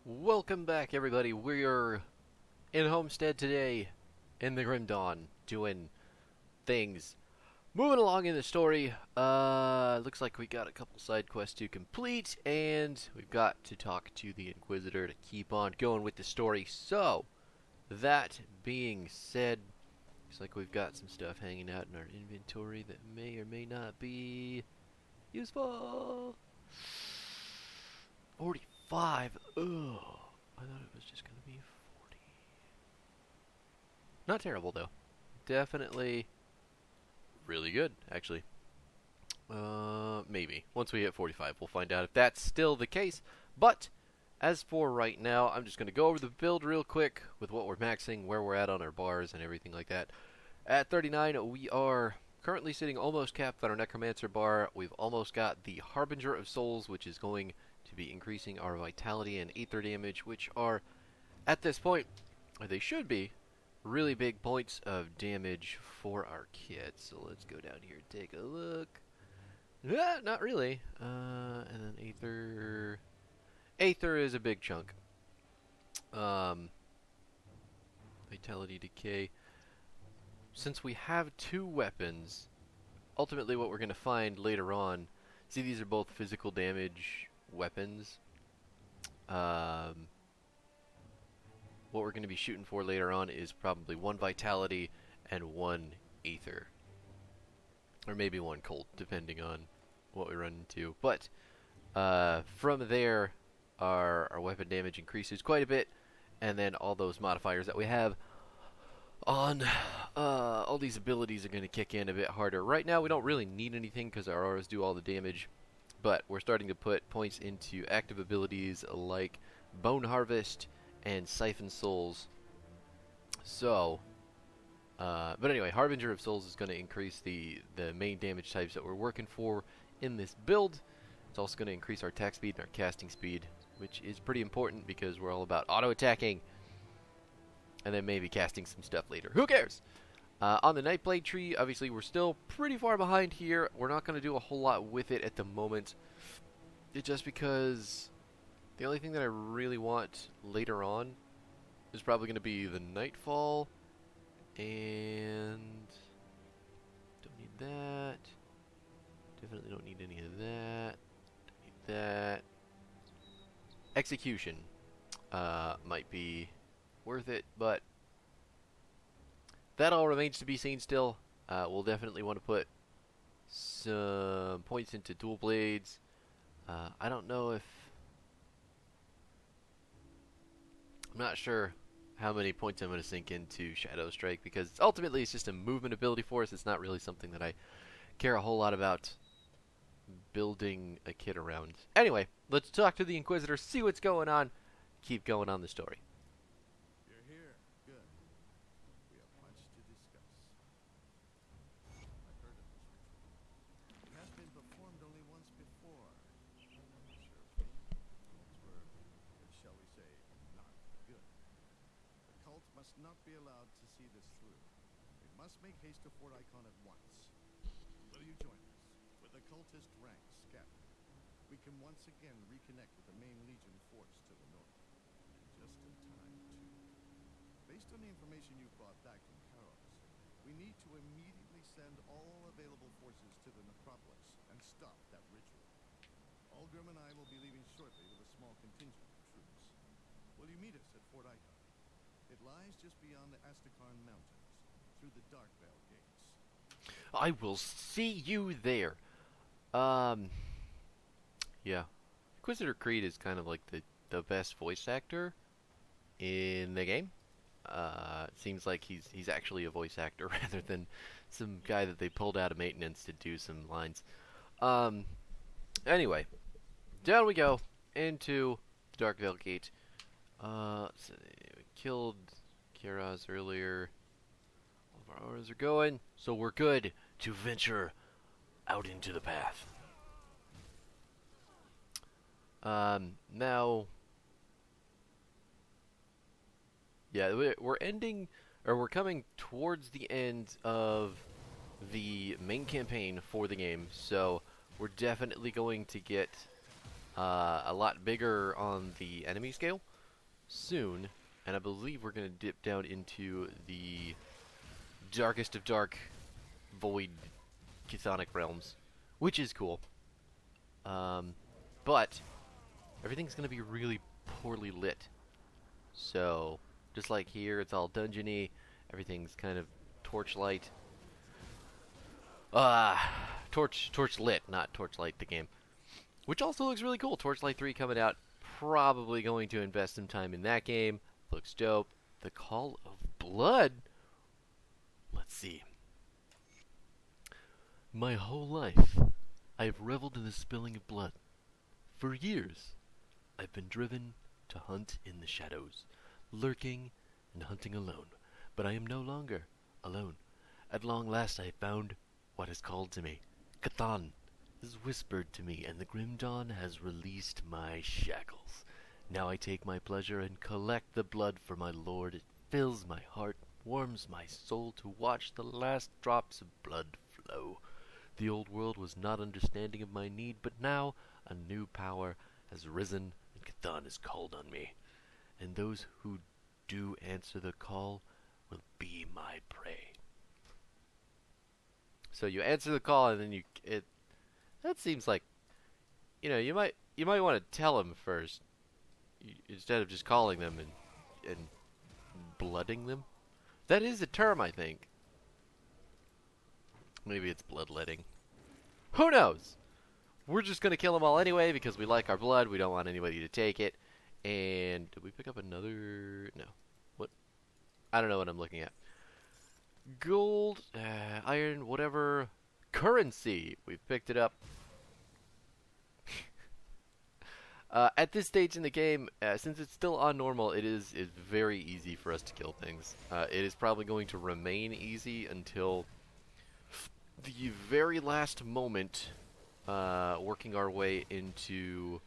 Welcome back, everybody. We're in Homestead today, in the Grim Dawn, doing things. Moving along in the story, looks like we got a couple side quests to complete, and we've got to talk to the Inquisitor to keep on going with the story. So, that being said, looks like we've got some stuff hanging out in our inventory that may or may not be useful. 45. Ugh. I thought it was just going to be 40. Not terrible, though. Definitely really good, actually. Maybe. Once we hit 45, we'll find out if that's still the case. But, as for right now, I'm just going to go over the build real quick with what we're maxing, where we're at on our bars, and everything like that. At 39, we are currently sitting almost capped on our Necromancer bar. We've almost got the Harbinger of Souls, which is going to be increasing our vitality and aether damage, which are, at this point, or they should be, really big points of damage for our kit. So let's go down here and take a look. Not really. And then aether. Aether is a big chunk. Vitality decay. Since we have two weapons, ultimately what we're going to find later on, see, these are both physical damage weapons. What we're going to be shooting for later on is probably one vitality and one aether. Or maybe one cold, depending on what we run into. But from there, our weapon damage increases quite a bit, and then all those modifiers that we have on all these abilities are going to kick in a bit harder. Right now, we don't really need anything because our auras do all the damage, but we're starting to put points into active abilities like Bone Harvest and Siphon Souls. So, but anyway, Harbinger of Souls is going to increase the main damage types that we're working for in this build. It's also going to increase our attack speed and our casting speed, which is pretty important because we're all about auto-attacking. And then maybe casting some stuff later. Who cares? On the Nightblade tree, obviously we're still pretty far behind here. We're not going to do a whole lot with it at the moment. It's just because the only thing that I really want later on is probably going to be the Nightfall. And don't need that. Definitely don't need any of that. Don't need that. Execution might be worth it, but that all remains to be seen still. We'll definitely want to put some points into dual blades. I don't know if... I'm not sure how many points I'm going to sink into Shadow Strike, because ultimately it's just a movement ability for us. It's not really something that I care a whole lot about building a kit around. Anyway, let's talk to the Inquisitor, see what's going on, keep going on the story. Here. Good. We have much to discuss. I've heard of this ritual. It has been performed only once before. Sure, results were, shall we say, not good. The cult must not be allowed to see this through. We must make haste to Fort Icon at once. Will you join us? With the cultist ranks scattered, we can once again reconnect with the main Legion force to the north. Just in time, too. Based on the information you've brought back from Karos, we need to immediately send all available forces to the necropolis and stop that ritual. Ulgrim and I will be leaving shortly with a small contingent of troops. Will you meet us at Fort Icon? It lies just beyond the Astakarn Mountains, through the Darkvale gates. I will see you there. Yeah. Inquisitor Creed is kind of like the best voice actor in the game. It seems like he's actually a voice actor rather than some guy that they pulled out of maintenance to do some lines. Anyway, down we go into the Darkvale Gate. So we killed Kiraz earlier. All of our auras are going, so we're good to venture out into the path. Now, yeah, we're ending, or we're coming towards the end of the main campaign for the game, so we're definitely going to get a lot bigger on the enemy scale soon, and I believe we're going to dip down into the darkest of dark void chthonic realms, which is cool. But everything's going to be really poorly lit. So, just like here, it's all dungeony. Everything's kind of torchlight. Torch lit, not Torchlight the game. Which also looks really cool. Torchlight 3 coming out. Probably going to invest some time in that game. Looks dope. The Call of Blood. Let's see. My whole life, I have reveled in the spilling of blood. For years, I've been driven to hunt in the shadows, lurking and hunting alone. But I am no longer alone. At long last I have found what is called to me. Chthon is whispered to me, and the grim dawn has released my shackles. Now I take my pleasure and collect the blood for my lord. It fills my heart, warms my soul to watch the last drops of blood flow. The old world was not understanding of my need, but now a new power has risen, and Chthon is called on me. And those who do answer the call will be my prey. So you answer the call, and then that seems like, you might want to tell them first, instead of just calling them and blooding them. That is a term, I think. Maybe it's bloodletting. Who knows? We're just gonna kill them all anyway because we like our blood. We don't want anybody to take it. And did we pick up another? No. What? I don't know what I'm looking at. Gold, iron, whatever. Currency. We've picked it up. At this stage in the game, since it's still on normal, it's very easy for us to kill things. It is probably going to remain easy until the very last moment, working our way into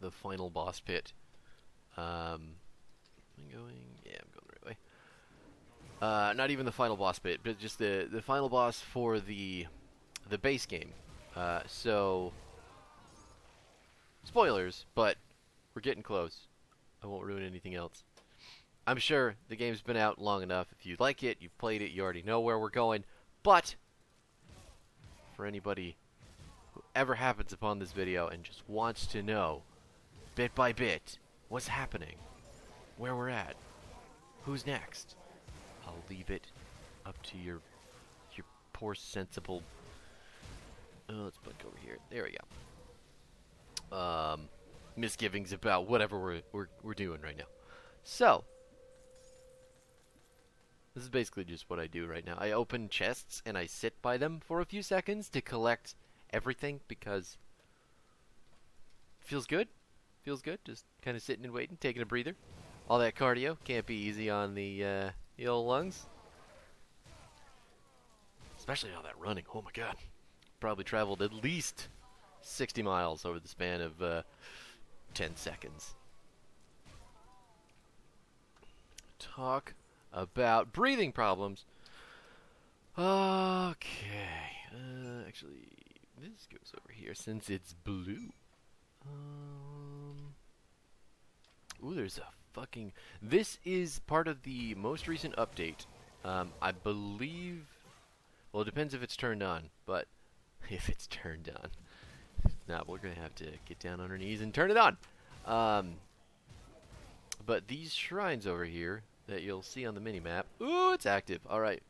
the final boss pit. I'm going the right way. Not even the final boss pit, but just the final boss for the base game. So, spoilers, but we're getting close. I won't ruin anything else. I'm sure the game's been out long enough. If you like it, you've played it, you already know where we're going. But, for anybody who ever happens upon this video and just wants to know, bit by bit, what's happening, where we're at, who's next, I'll leave it up to your poor sensible... Oh, let's look over here. There we go. Misgivings about whatever we're doing right now. So, this is basically just what I do right now. I open chests and I sit by them for a few seconds to collect everything because it feels good. Feels good. Just kind of sitting and waiting, taking a breather. All that cardio can't be easy on the old lungs. Especially all that running. Oh my god. Probably traveled at least 60 miles over the span of 10 seconds. Talk about breathing problems. Okay. Actually, this goes over here since it's blue. Ooh, there's a fucking... This is part of the most recent update. I believe... Well, it depends if it's turned on, but if it's turned on. If not, we're going to have to get down on our knees and turn it on. But these shrines over here that you'll see on the mini-map... Ooh, it's active. Alright.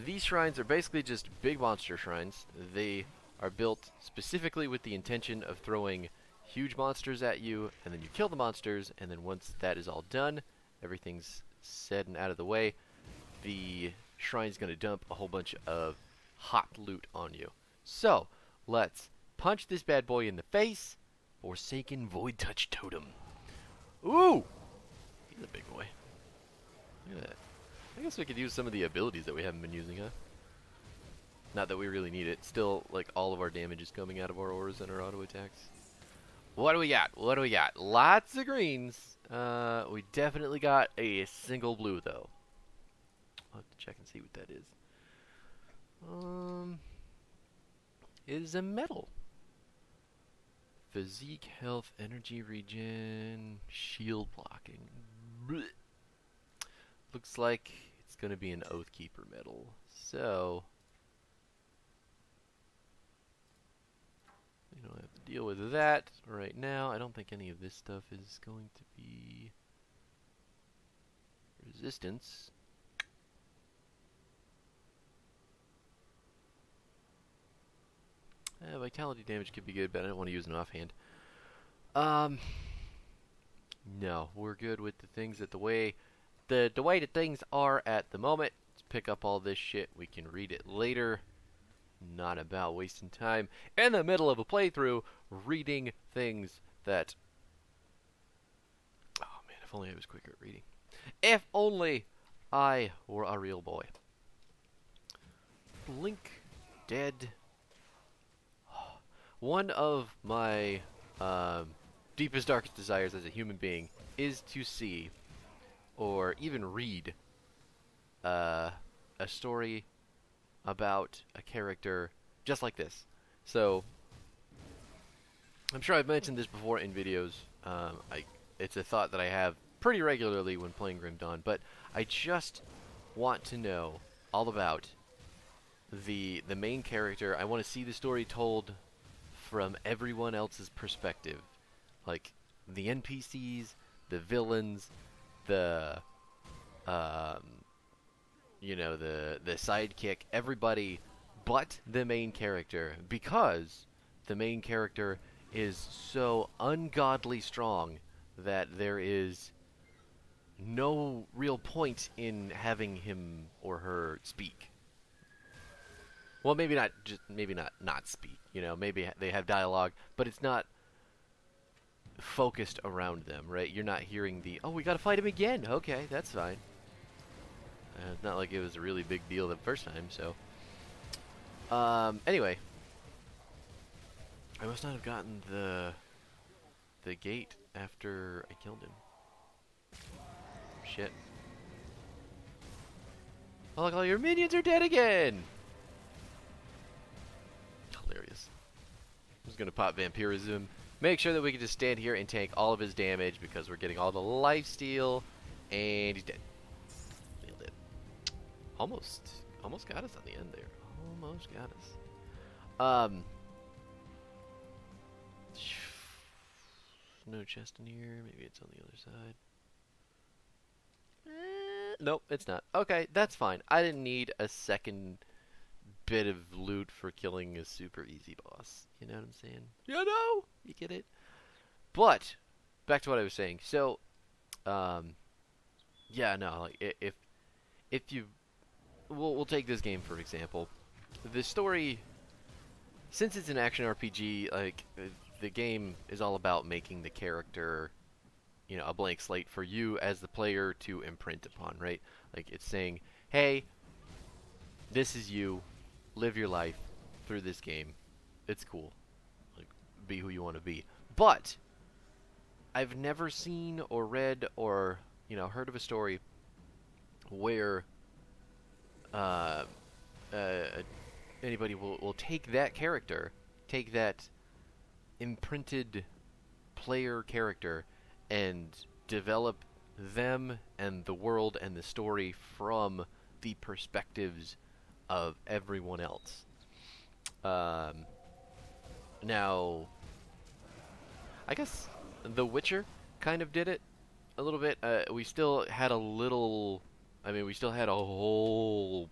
These shrines are basically just big monster shrines. They are built specifically with the intention of throwing huge monsters at you, and then you kill the monsters, and then once that is all done, everything's said and out of the way, the shrine's going to dump a whole bunch of hot loot on you. So, let's punch this bad boy in the face. Forsaken Void Touch Totem. Ooh! He's a big boy. Look at that. I guess we could use some of the abilities that we haven't been using, huh? Not that we really need it. Still, like, all of our damage is coming out of our auras and our auto attacks. What do we got? What do we got? Lots of greens. We definitely got a single blue, though. I'll have to check and see what that is. It is a medal. Physique, health, energy regen, shield blocking. Blech. Looks like it's going to be an Oathkeeper medal. So, we don't have to deal with that right now. I don't think any of this stuff is going to be resistance. Vitality damage could be good, but I don't want to use an offhand. No, we're good with the things that the way the things are at the moment. Let's pick up all this shit. We can read it later. Not about wasting time in the middle of a playthrough reading things that. Oh man, if only I was quicker at reading. If only I were a real boy. Blink dead. One of my deepest, darkest desires as a human being is to see, or even read, a story about a character just like this. So, I'm sure I've mentioned this before in videos. It's a thought that I have pretty regularly when playing Grim Dawn, but I just want to know all about the main character. I want to see the story told from everyone else's perspective, like the NPCs, the villains, the the sidekick, everybody but the main character, because the main character is so ungodly strong that there is no real point in having him or her speak. Well, maybe not speak. Maybe they have dialogue, but it's not focused around them, right? You're not hearing we gotta fight him again. Okay, that's fine. It's not like it was a really big deal the first time, so. Anyway. I must not have gotten the gate after I killed him. Shit. Oh, look, all your minions are dead again! Hilarious. I'm just gonna pop Vampirism. Make sure that we can just stand here and tank all of his damage because we're getting all the lifesteal, and he's dead. Nailed it. Almost got us on the end there. Almost got us. No chest in here. Maybe it's on the other side. Nope, it's not. Okay, that's fine. I didn't need a second bit of loot for killing a super easy boss. You know what I'm saying? You get it? But back to what I was saying. So, if you, we'll take this game for example. The story, since it's an action RPG, the game is all about making the character, a blank slate for you as the player to imprint upon, right? Like, it's saying, hey, this is you. Live your life through this game. It's cool. Like, be who you want to be. But I've never seen or read or, heard of a story where anybody will take that character, take that imprinted player character, and develop them and the world and the story from the perspectives of everyone else. Now, I guess The Witcher kind of did it a little bit. We still had a whole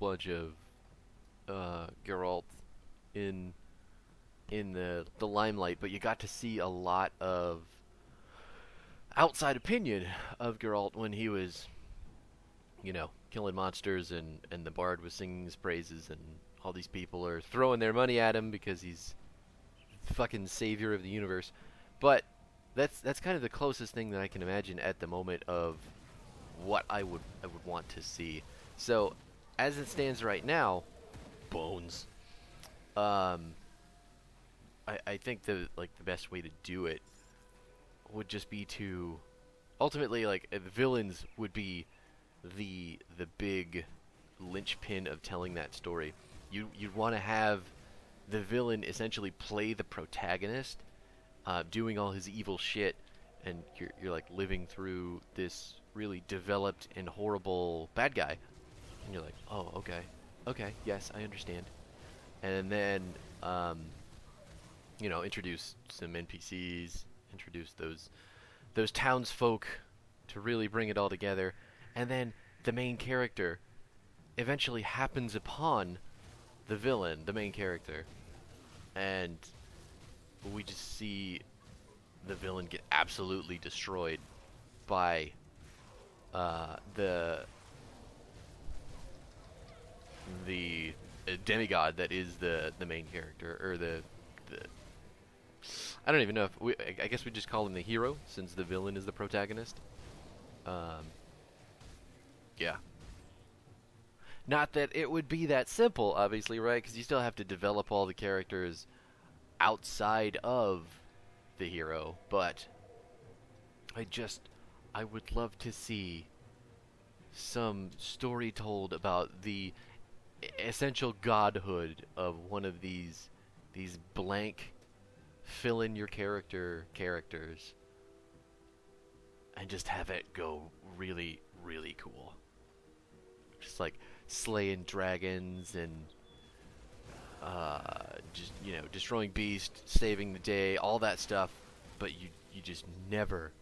bunch of Geralt in the limelight, but you got to see a lot of outside opinion of Geralt when he was, killing monsters, and the bard was singing his praises, and all these people are throwing their money at him because he's the fucking savior of the universe. But that's kind of the closest thing that I can imagine at the moment of what I would want to see. So, as it stands right now, bones. I think the best way to do it would just be to ultimately, the villains would be the big linchpin of telling that story. You'd want to have the villain essentially play the protagonist doing all his evil shit, and you're like living through this really developed and horrible bad guy, and you're like, oh, okay, yes, I understand. And then introduce some NPCs, introduce those townsfolk to really bring it all together, and then the main character eventually happens upon the villain, the main character, and we just see the villain get absolutely destroyed by the demigod that is the main character, or the I don't even know if I guess we just call him the hero since the villain is the protagonist. Yeah. Not that it would be that simple, obviously, right? Because you still have to develop all the characters outside of the hero, but I would love to see some story told about the essential godhood of one of these blank fill in your characters, and just have it go really, really cool. Just like slaying dragons and just destroying beasts, saving the day, all that stuff, but you just never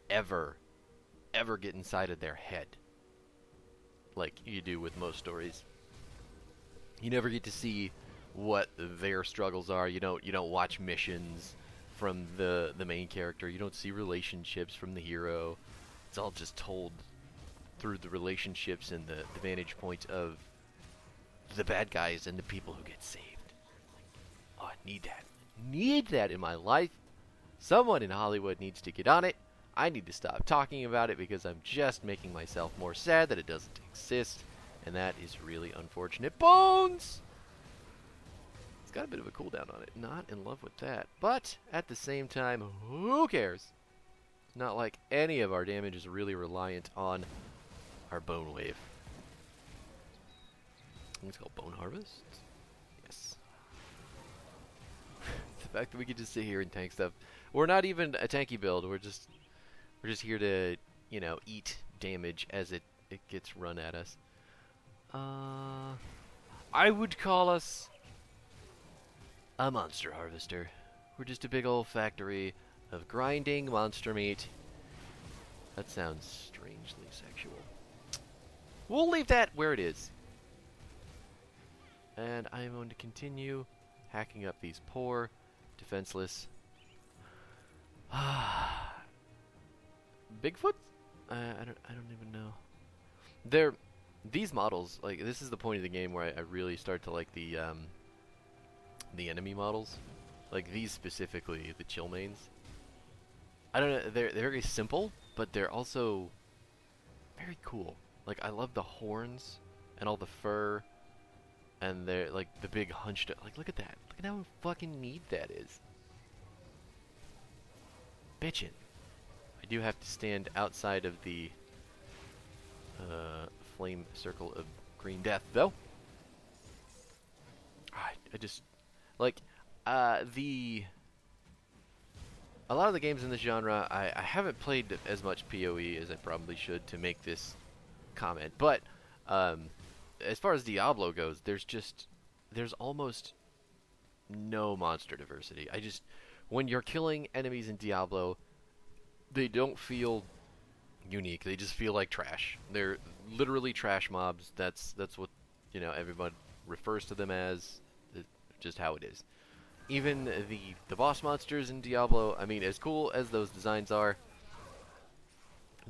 ever get inside of their head like you do with most stories. You never get to see what their struggles are. You don't watch missions from the main character. You don't see relationships from the hero. It's all just told through the relationships and the vantage point of the bad guys and the people who get saved. Oh, I need that. Need that in my life. Someone in Hollywood needs to get on it. I need to stop talking about it because I'm just making myself more sad that it doesn't exist, and that is really unfortunate. Bones! It's got a bit of a cooldown on it. Not in love with that. But, at the same time, who cares? Not like any of our damage is really reliant on our Bone Wave. I think it's called Bone Harvest? Yes. The fact that we can just sit here and tank stuff. We're not even a tanky build. We're just here to, eat damage as it gets run at us. I would call us a monster harvester. We're just a big old factory of grinding monster meat. That sounds strangely sexual. We'll leave that where it is. And I'm going to continue hacking up these poor, defenseless Bigfoot? I don't even know. These models, like, this is the point of the game where I really start to like the enemy models. Like these specifically, the Chillmanes. I don't know, they're very simple, but they're also very cool. Like, I love the horns and all the fur, and they're like the big hunched. Like, look at that. Look at how fucking neat that is. Bitchin'. I do have to stand outside of the flame circle of green death, though. I just like a lot of the games in this genre. I haven't played as much PoE as I probably should to make this comment, but as far as Diablo goes, there's almost no monster diversity. When you're killing enemies in Diablo, they don't feel unique. They just feel like trash. They're literally trash mobs. That's what everyone refers to them as. It's just how it is. Even the boss monsters in Diablo, I mean, as cool as those designs are,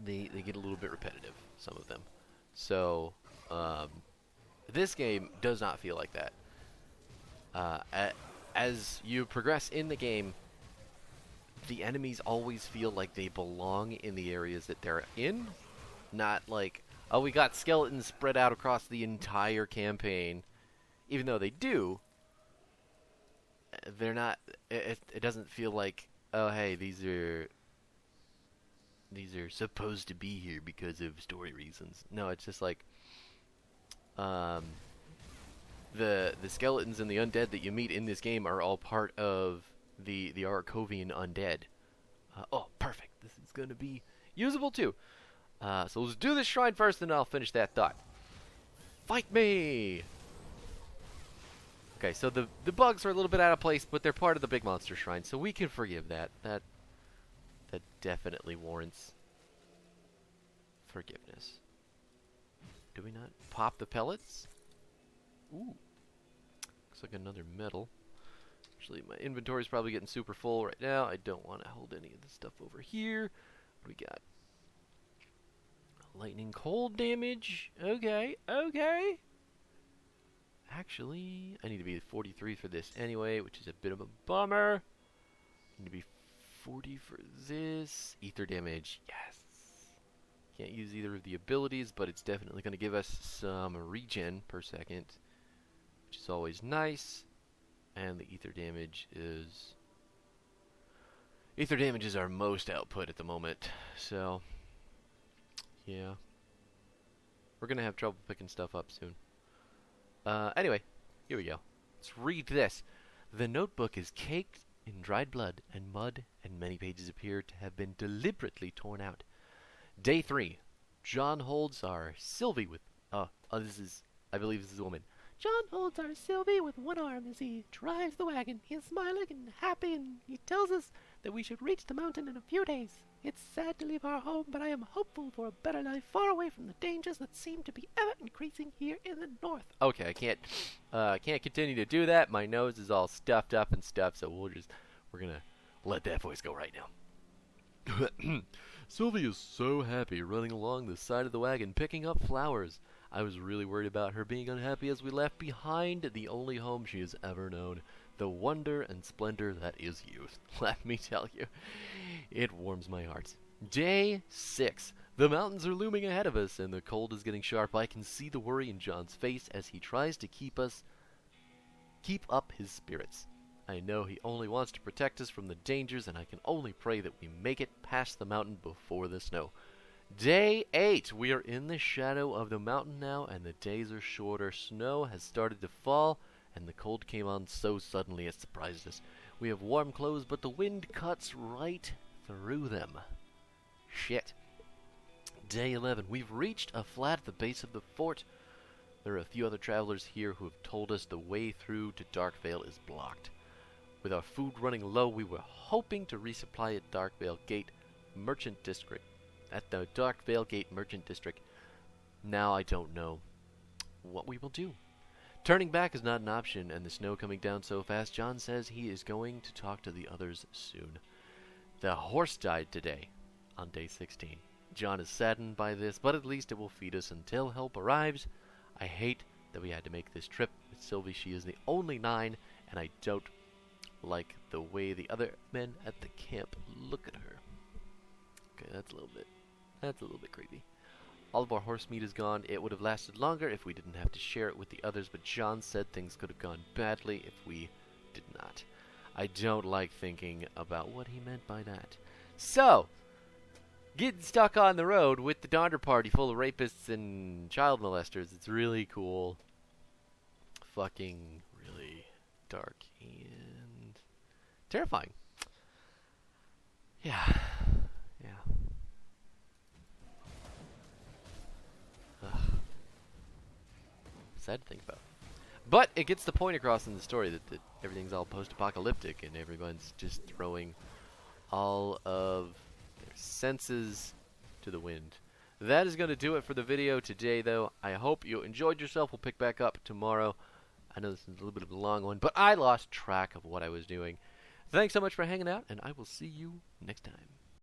they get a little bit repetitive, some of them. So this game does not feel like that. As you progress in the game, the enemies always feel like they belong in the areas that they're in. Not like, oh, we got skeletons spread out across the entire campaign. Even though they do, they're not, it doesn't feel like, oh, hey, these are supposed to be here because of story reasons. No, it's just like, the skeletons and the undead that you meet in this game are all part of the Arkovian undead. Oh, perfect. This is going to be usable too. So let's do this shrine first, and I'll finish that thought. Fight me! Okay, so the bugs are a little bit out of place, but they're part of the big monster shrine, so we can forgive that. That definitely warrants forgiveness. Do we not pop the pellets? Ooh. Looks like another medal. Actually, my inventory's probably getting super full right now. I don't want to hold any of the stuff over here. What do we got? Lightning cold damage. Okay, okay. Actually, I need to be 43 for this anyway, which is a bit of a bummer. I need to be 40 for this. Ether damage, yes. Can't use either of the abilities, but it's definitely going to give us some regen per second, which is always nice. And the ether damage is... Ether damage is our most output at the moment, so... yeah. We're going to have trouble picking stuff up soon. Anyway, here we go. Let's read this. The notebook is caked in dried blood and mud, and many pages appear to have been deliberately torn out. Day 3. John holds our Sylvie with... this is... I believe this is a woman. John holds our Sylvie with one arm as he drives the wagon. He is smiling and happy, and he tells us that we should reach the mountain in a few days. It's sad to leave our home, but I am hopeful for a better life far away from the dangers that seem to be ever increasing here in the north. Okay, I can't continue to do that. My nose is all stuffed up and stuff, so we're gonna let that voice go right now. Sylvie is so happy running along the side of the wagon picking up flowers. I was really worried about her being unhappy as we left behind the only home she has ever known. The wonder and splendor that is youth. Let me tell you, it warms my heart. Day 6. The mountains are looming ahead of us, and the cold is getting sharp. I can see the worry in John's face as he tries to keep up his spirits. I know he only wants to protect us from the dangers, and I can only pray that we make it past the mountain before the snow. Day 8. We are in the shadow of the mountain now, and the days are shorter. Snow has started to fall, and the cold came on so suddenly it surprised us. We have warm clothes, but the wind cuts right through them. Shit. Day 11. We've reached a flat at the base of the fort. There are a few other travelers here who have told us the way through to Darkvale is blocked. With our food running low, we were hoping to resupply at Darkvale Gate Merchant District. At the Darkvale Gate Merchant District. Now I don't know what we will do. Turning back is not an option, and the snow coming down so fast, John says he is going to talk to the others soon. The horse died today, on day 16. John is saddened by this, but at least it will feed us until help arrives. I hate that we had to make this trip with Sylvie. She is the only 9, and I don't like the way the other men at the camp look at her. Okay, that's a little bit creepy. All of our horse meat is gone. It would have lasted longer if we didn't have to share it with the others, but John said things could have gone badly if we did not. I don't like thinking about what he meant by that. So, getting stuck on the road with the Donner Party full of rapists and child molesters, it's really cool. Fucking really dark and terrifying. Yeah. Sad to think about. But it gets the point across in the story that everything's all post-apocalyptic and everyone's just throwing all of their senses to the wind. That is going to do it for the video today, though. I hope you enjoyed yourself. We'll pick back up tomorrow. I know this is a little bit of a long one, but I lost track of what I was doing. Thanks so much for hanging out, and I will see you next time.